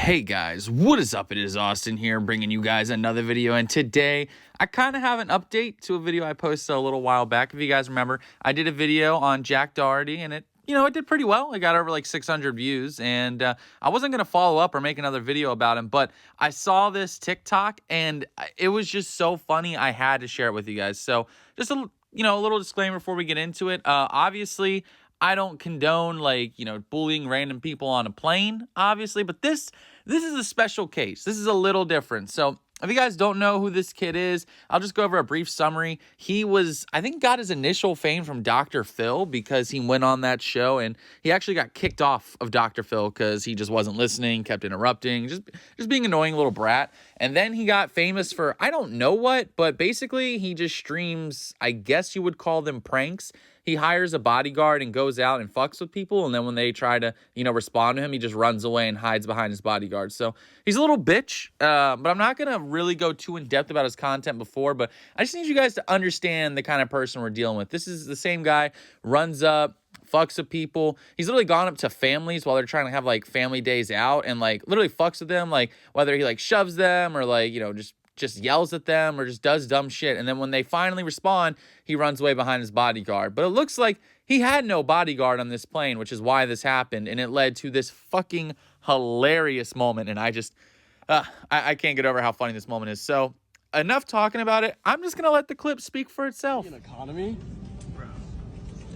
Hey guys, what is up? It is Austin here bringing you guys another video, and today I kind of have an update to a video I posted a little while back. If you guys remember, I did a video on Jack Doherty and it did pretty well. It got over like 600 views, and I wasn't going to follow up or make another video about him, but I saw this TikTok and it was just so funny I had to share it with you guys. So just a little disclaimer before we get into it. Obviously, I don't condone bullying random people on a plane, obviously, but this is a special case. This is a little different. So if you guys don't know who this kid is, I'll just go over a brief summary. He I think got his initial fame from Dr. Phil because he went on that show, and he actually got kicked off of Dr. Phil because he just wasn't listening, kept interrupting, just being an annoying little brat. And then he got famous for, I don't know what, but basically he just streams, I guess you would call them pranks. He hires a bodyguard and goes out and fucks with people, and then when they try to, respond to him, he just runs away and hides behind his bodyguard. So he's a little bitch, but I'm not going to really go too in-depth about his content before, but I just need you guys to understand the kind of person we're dealing with. This is the same guy, runs up, fucks with people. He's literally gone up to families while they're trying to have, family days out and, literally fucks with them, whether he, shoves them or, just yells at them or just does dumb shit. And then when they finally respond, he runs away behind his bodyguard. But it looks like he had no bodyguard on this plane, which is why this happened. And it led to this fucking hilarious moment. And I can't get over how funny this moment is. So enough talking about it. I'm just going to let the clip speak for itself. An economy? Bro.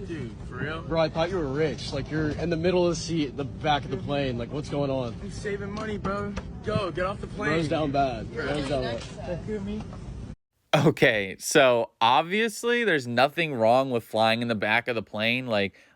Dude, for real? Bro, I thought you were rich. You're in the middle of the seat, the back of the plane. What's going on? I'm saving money, bro. Go, get off the plane. Bro's down bad. Bro's down bad. Hear me? Okay, so obviously there's nothing wrong with flying in the back of the plane.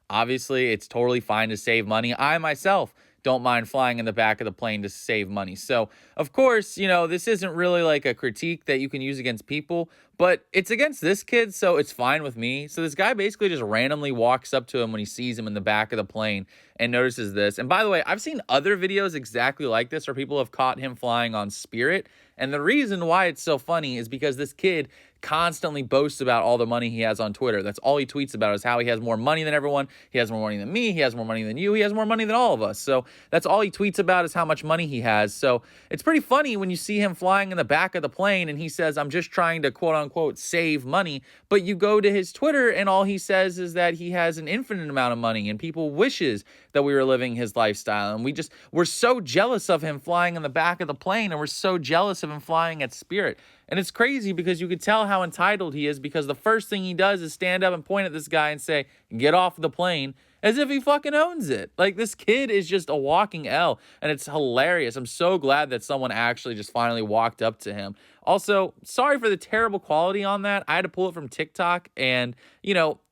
Obviously it's totally fine to save money. I myself don't mind flying in the back of the plane to save money. So, of course, this isn't really a critique that you can use against people, but it's against this kid, so it's fine with me. So this guy basically just randomly walks up to him when he sees him in the back of the plane and notices this. And by the way, I've seen other videos exactly like this where people have caught him flying on Spirit. And the reason why it's so funny is because this kid constantly boasts about all the money he has on Twitter. That's all he tweets about, is how he has more money than everyone. He has more money than me. He has more money than you. He has more money than all of us. So that's all he tweets about, is how much money he has. So it's pretty funny when you see him flying in the back of the plane and he says, I'm just trying to quote unquote save money. But you go to his Twitter and all he says is that he has an infinite amount of money and people wishes that we were living his lifestyle. And we're so jealous of him flying in the back of the plane, and we're so jealous of him flying at Spirit. And it's crazy because you could tell how entitled he is, because the first thing he does is stand up and point at this guy and say, get off the plane, as if he fucking owns it. This kid is just a walking L, and it's hilarious. I'm so glad that someone actually just finally walked up to him. Also, sorry for the terrible quality on that. I had to pull it from TikTok, and,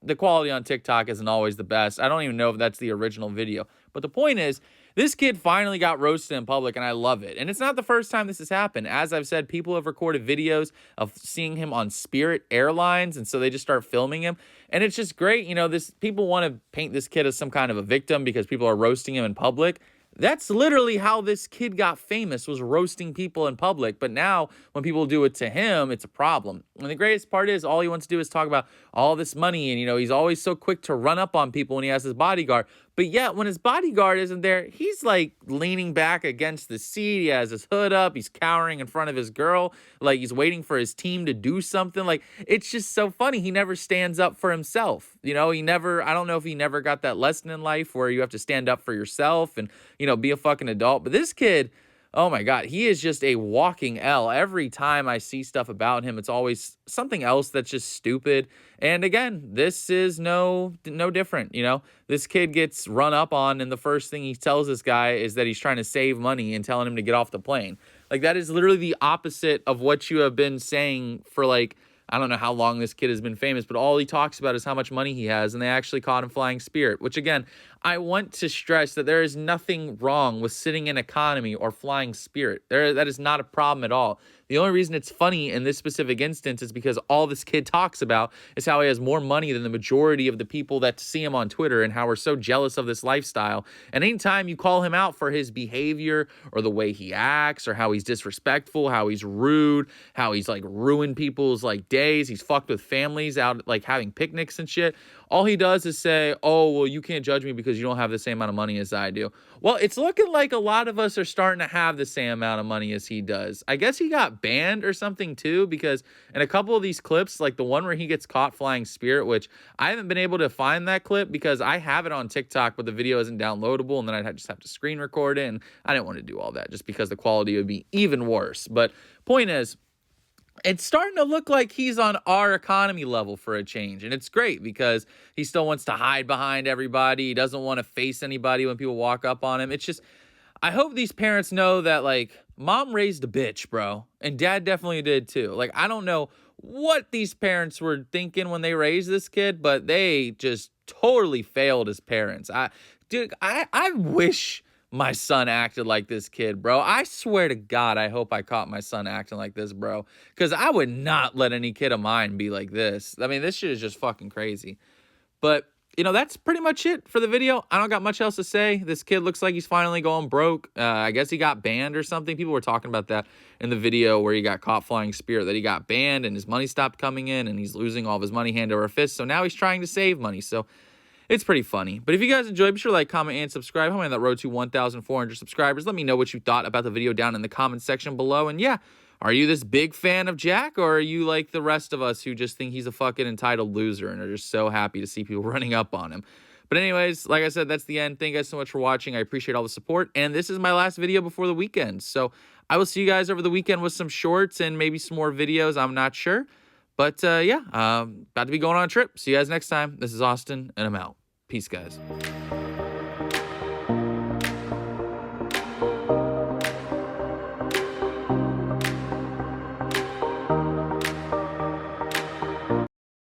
the quality on TikTok isn't always the best. I don't even know if that's the original video. But the point is, this kid finally got roasted in public, and I love it. And it's not the first time this has happened. As I've said, people have recorded videos of seeing him on Spirit Airlines, and so they just start filming him. And it's just great. People want to paint this kid as some kind of a victim because people are roasting him in public. That's literally how this kid got famous, was roasting people in public. But now when people do it to him, it's a problem. And the greatest part is all he wants to do is talk about all this money. And, he's always so quick to run up on people when he has his bodyguard. But yet when his bodyguard isn't there, he's leaning back against the seat. He has his hood up. He's cowering in front of his girl. He's waiting for his team to do something. It's just so funny. He never stands up for himself. I don't know if he never got that lesson in life where you have to stand up for yourself and, be a fucking adult. But this kid, oh my God, he is just a walking L. Every time I see stuff about him, it's always something else that's just stupid. And again, this is no different. This kid gets run up on, and the first thing he tells this guy is that he's trying to save money and telling him to get off the plane. That is literally the opposite of what you have been saying for I don't know how long this kid has been famous, but all he talks about is how much money he has, and they actually caught him flying Spirit, which again, I want to stress that there is nothing wrong with sitting in economy or flying Spirit. That is not a problem at all. The only reason it's funny in this specific instance is because all this kid talks about is how he has more money than the majority of the people that see him on Twitter, and how we're so jealous of this lifestyle. And anytime you call him out for his behavior or the way he acts or how he's disrespectful, how he's rude, how he's ruined people's days, he's fucked with families out having picnics and shit, all he does is say, oh, well, you can't judge me because you don't have the same amount of money as I do. Well, it's looking like a lot of us are starting to have the same amount of money as he does. I guess he got banned or something too, because in a couple of these clips, like the one where he gets caught flying Spirit, which I haven't been able to find that clip because I have it on TikTok, but the video isn't downloadable, and then I'd just have to screen record it, and I didn't want to do all that just because the quality would be even worse. But point is, it's starting to look like he's on our economy level for a change. And it's great because he still wants to hide behind everybody. He doesn't want to face anybody when people walk up on him. It's just, I hope these parents know that, like, mom raised a bitch, bro. And dad definitely did too. Like, I don't know what these parents were thinking when they raised this kid, but they just totally failed as parents. I wish my son acted like this kid, bro. I swear to God, I hope I caught my son acting like this, bro. Because I would not let any kid of mine be like this. I mean, this shit is just fucking crazy. But, you know, that's pretty much it for the video. I don't got much else to say. This kid looks like he's finally going broke. I guess he got banned or something. People were talking about that in the video where he got caught flying Spirit, that he got banned and his money stopped coming in and he's losing all of his money hand over fist. So now he's trying to save money. So it's pretty funny. But if you guys enjoyed, be sure to like, comment, and subscribe. I'm on that road to 1,400 subscribers. Let me know what you thought about the video down in the comment section below. And yeah, are you this big fan of Jack, or are you like the rest of us who just think he's a fucking entitled loser and are just so happy to see people running up on him? But anyways, like I said, that's the end. Thank you guys so much for watching. I appreciate all the support. And this is my last video before the weekend. So I will see you guys over the weekend with some shorts and maybe some more videos. I'm not sure. But yeah, about to be going on a trip. See you guys next time. This is Austin, and I'm out. Peace, guys.